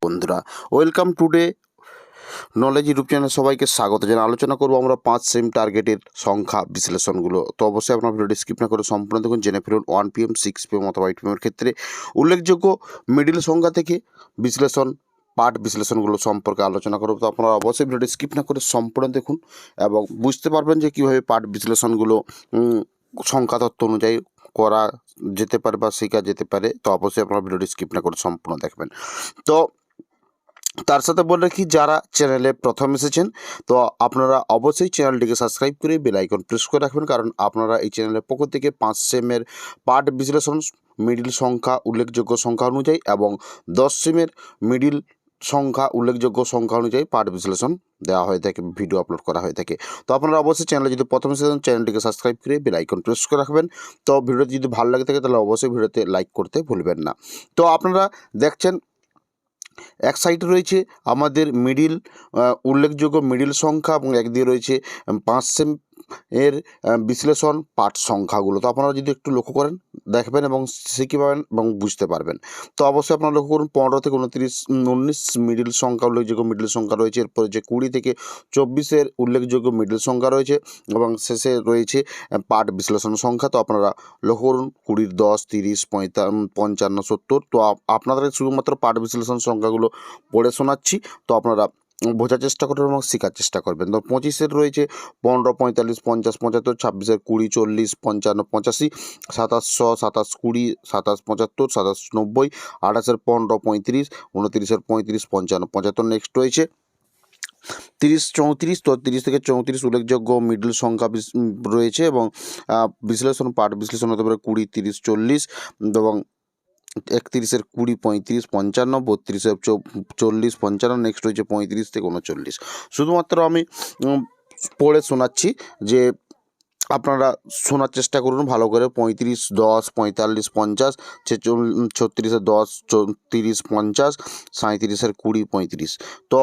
বন্ধুরা, welcome today knowledge YouTube চ্যানেলে সবাইকে স্বাগত জানাই। আলোচনা করবো আমরা 5 সেম টার্গেটের সংখ্যা বিশ্লেষণগুলো। তো অবশ্যই আপনার ভিডিওটি স্কিপ না করে সম্পূর্ণ দেখুন, জেনে ফেলুন 1 PM 6 PM অথবা 8 PM এর ক্ষেত্রে উল্লেখযোগ্য মিডিল সংখ্যা থেকে বিশ্লেষণ পার্ট বিশ্লেষণগুলো সম্পর্কে আলোচনা করব। তো আপনারা অবশ্যই ভিডিওটি স্কিপ না করে সম্পূর্ণ দেখুন এবং বুঝতে পারবেন যে কীভাবে পার্ট বিশ্লেষণগুলো সংখ্যা তত্ত্ব অনুযায়ী করা যেতে পারে বা শেখা যেতে পারে। তো অবশ্যই আপনারা ভিডিওটি স্কিপ না করে সম্পূর্ণ দেখবেন। তো তার সাথে বলে রাখি, যারা চ্যানেলে প্রথম এসেছেন তো আপনারা অবশ্যই চ্যানেলটিকে সাবস্ক্রাইব করে বেল আইকন প্রেস করে রাখবেন, কারণ আপনারা এই চ্যানেলের পক্ষ থেকে 5 সেমের পার্ট বিশ্লেষণ মিডিল সংখ্যা উল্লেখযোগ্য সংখ্যা অনুযায়ী এবং 10 সেমের মিডিল সংখ্যা উল্লেখযোগ্য সংখ্যা অনুযায়ী পার্ট বিশ্লেষণ দেওয়া হয়ে থাকে, ভিডিও আপলোড করা হয়ে থাকে। তো আপনারা অবশ্যই চ্যানেলে যদি প্রথম এসেছেন চ্যানেলটিকে সাবস্ক্রাইব করে বেল আইকন প্রেস করে রাখবেন। তো ভিডিওটি যদি ভালো লাগে থাকে তাহলে অবশ্যই ভিডিওতে লাইক করতে ভুলবেন না। তো আপনারা দেখছেন এক সাইডে রয়েছে আমাদের মিডিল উল্লেখযোগ্য মিডিল সংখ্যা এবং একদিকে রয়েছে 5 সেম এর বিশ্লেষণ পাঠ সংখ্যাগুলো। তো আপনারা যদি একটু লক্ষ্য করেন দেখবেন এবং শিখে পাবেন এবং বুঝতে পারবেন। তো অবশ্যই আপনারা লক্ষ্য করুন 15 থেকে 19 মিডিল সংখ্যা উল্লেখযোগ্য মিডিল সংখ্যা রয়েছে। এরপরে যে 20 থেকে 24 উল্লেখযোগ্য মিডিল সংখ্যা রয়েছে এবং শেষে রয়েছে পাঠ বিশ্লেষণ সংখ্যা। তো আপনারা লক্ষ্য করুন 20, 10, 30, 55, 70। তো আপনাদের শুধুমাত্র পাঠ বিশ্লেষণ সংখ্যাগুলো পড়ে শোনাচ্ছি, তো আপনারা বোঝার চেষ্টা করবেন এবং শেখার চেষ্টা করবেন। তো 25 রয়েছে 15, 45, 50, 75, 26, 20, 40, 55, 85, 27, 100, 27, 20, 27, 75, 27, 90, 28, 15, 35, 29, 35, 55, 75। নেক্সট রয়েছে 30, 34। তো 30 থেকে 34 উল্লেখযোগ্য মিডল সংখ্যা রয়েছে এবং বিশ্লেষণ পাঠ বিশ্লেষণ হতে পারে 20, 30, 40 এবং 31, 20, 35, 55, 32, 40, 55। নেক্সট রয়েছে 35 থেকে 39। শুধুমাত্র আমি পড়ে শোনাচ্ছি, যে আপনারা শোনার চেষ্টা করুন ভালো করে। 35, 10, 45, 50, 36, 10, 30, 50, 37, 20, 35। তো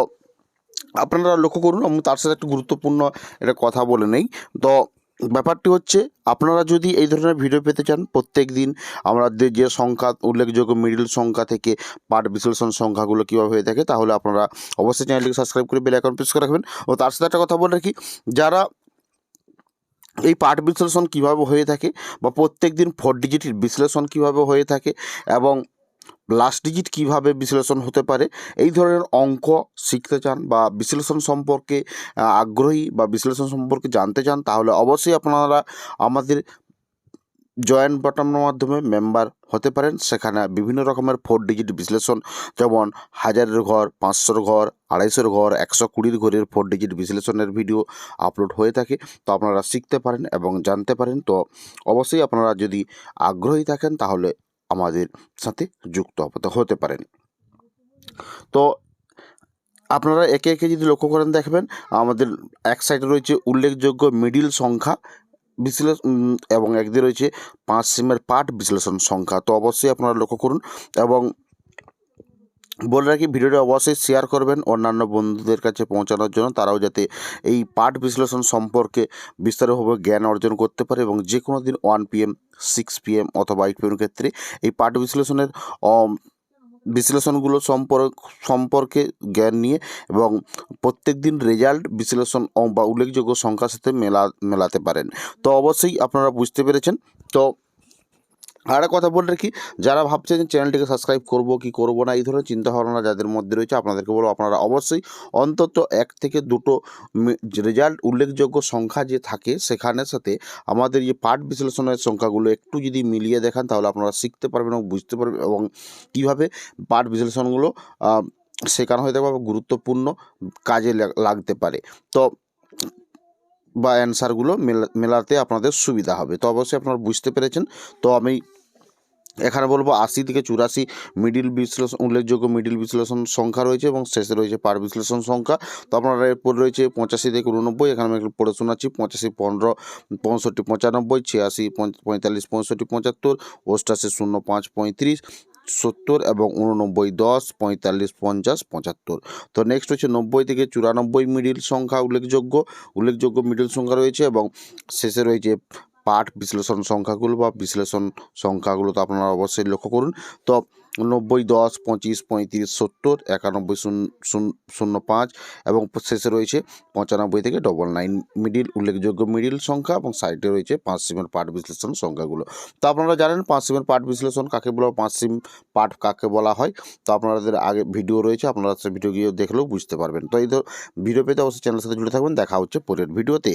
আপনারা লক্ষ্য করুন এবং তার সাথে একটু গুরুত্বপূর্ণ একটা কথা বলে নেই। তো ব্যাপারটি হচ্ছে, আপনারা যদি এই ধরনের ভিডিও পেতে চান প্রত্যেক দিন আমাদের যে সংখ্যা উল্লেখযোগ্য মিডিল সংখ্যা থেকে পাঠ বিশ্লেষণ সংখ্যাগুলো কীভাবে হয়ে থাকে, তাহলে আপনারা অবশ্যই চ্যানেলটিকে সাবস্ক্রাইব করে বেল আইকন প্রেস করে রাখবেন। ও তার সাথে একটা কথা বলে রাখি, যারা এই পাঠ বিশ্লেষণ কীভাবে হয়ে থাকে বা প্রত্যেক দিন 4 ডিজিটের বিশ্লেষণ কীভাবে হয়ে থাকে এবং লাস্ট ডিজিট কীভাবে বিশ্লেষণ হতে পারে, এই ধরনের অঙ্ক শিখতে চান বা বিশ্লেষণ সম্পর্কে আগ্রহী বা বিশ্লেষণ সম্পর্কে জানতে চান, তাহলে অবশ্যই আপনারা আমাদের জয়েন্ট বাটনের মাধ্যমে মেম্বার হতে পারেন। সেখানে বিভিন্ন রকমের 4 ডিজিট বিশ্লেষণ, যেমন 1000-এর ঘর, 500-র ঘর, 250-এর ঘর, 120 ঘরের 4 ডিজিট বিশ্লেষণের ভিডিও আপলোড হয়ে থাকে। তো আপনারা শিখতে পারেন এবং জানতে পারেন। তো অবশ্যই আপনারা যদি আগ্রহী থাকেন তাহলে আমাদের সাথে যুক্ত হতে পারেন। তো আপনারা একে একে যদি লক্ষ্য করেন দেখবেন আমাদের এক সাইডে রয়েছে উল্লেখযোগ্য মিডিল সংখ্যা বিশ্লেষণ এবং একদিকে রয়েছে 5 সেমের পাঠ বিশ্লেষণ সংখ্যা। তো অবশ্যই আপনারা লক্ষ্য করুন এবং বলে রাখি, ভিডিওটা অবশ্যই শেয়ার করবেন অন্যান্য বন্ধুদের কাছে পৌঁছানোর জন্য, তারাও যাতে এই পাঠ বিশ্লেষণ সম্পর্কে বিস্তারিতভাবে জ্ঞান অর্জন করতে পারে এবং যে কোনো দিন 1 PM, 6 PM অথবা 8 PM ক্ষেত্রে এই পাঠ বিশ্লেষণের বিশ্লেষণগুলো সম্পর্কে জ্ঞান নিয়ে এবং প্রত্যেক দিন রেজাল্ট বিশ্লেষণ বা উল্লেখযোগ্য সংখ্যার সাথে মেলাতে পারেন। তো অবশ্যই আপনারা বুঝতে পেরেছেন। তো আর একটা কথা বলে রাখি, যারা ভাবছেন চ্যানেলটিকে সাবস্ক্রাইব করব কি করব না, এই ধরনের চিন্তাভাবনা যাদের মধ্যে রয়েছে, আপনাদেরকে বলবো আপনারা অবশ্যই অন্তত 1 থেকে 2টো রেজাল্ট উল্লেখযোগ্য সংখ্যা যে থাকে সেখানের সাথে আমাদের যে পাঠ বিশ্লেষণের সংখ্যাগুলো একটু যদি মিলিয়ে দেখান, তাহলে আপনারা শিখতে পারবেন এবং বুঝতে পারবেন এবং কীভাবে পাঠ বিশ্লেষণগুলো শেখানো হয়ে থাকে বা গুরুত্বপূর্ণ কাজে লাগতে পারে। তো বা অ্যান্সারগুলো মেলাতে আপনাদের সুবিধা হবে। তো অবশ্যই আপনারা বুঝতে পেরেছেন। তো আমি এখানে বলবো 80 থেকে 84 মিডিল বিশ্লেষণ উল্লেখযোগ্য মিডিল বিশ্লেষণ সংখ্যা রয়েছে এবং শেষে রয়েছে পাঠ বিশ্লেষণ সংখ্যা। তো আপনারা এরপর রয়েছে 85 থেকে 89। এখানে আমি একটু পড়ে শোনাচ্ছি। 85, 15, 65, 95, 86, 45, 65, 75, 88, 05, 35, 70 এবং 89, 10, 45, 50, 75। তো নেক্সট হচ্ছে 90 থেকে 94 মিডিল সংখ্যা উল্লেখযোগ্য মিডিল সংখ্যা রয়েছে এবং শেষে রয়েছে পাঠ বিশ্লেষণ সংখ্যাগুলো বা বিশ্লেষণ সংখ্যাগুলো। তো আপনারা অবশ্যই লক্ষ্য করুন। তো 90, 10, 25, 35, 70, 91, 005 এবং শেষে রয়েছে 95 থেকে 99 মিডিল উল্লেখযোগ্য মিডিল সংখ্যা এবং সাইডে রয়েছে 5 সিমের পার্ট বিশ্লেষণ সংখ্যাগুলো। তো আপনারা জানেন 5 সিমের পার্ট বিশ্লেষণ কাকে বলা, 5 সিম পার্ট কাকে বলা হয়। তো আপনাদের আগে ভিডিও রয়েছে, আপনারা সেই ভিডিও গিয়ে দেখলেও বুঝতে পারবেন। তো এই ভিডিও পেতে অবশ্যই চ্যানেলের সাথে জুড়ে থাকবেন। দেখা হচ্ছে পরের ভিডিওতে।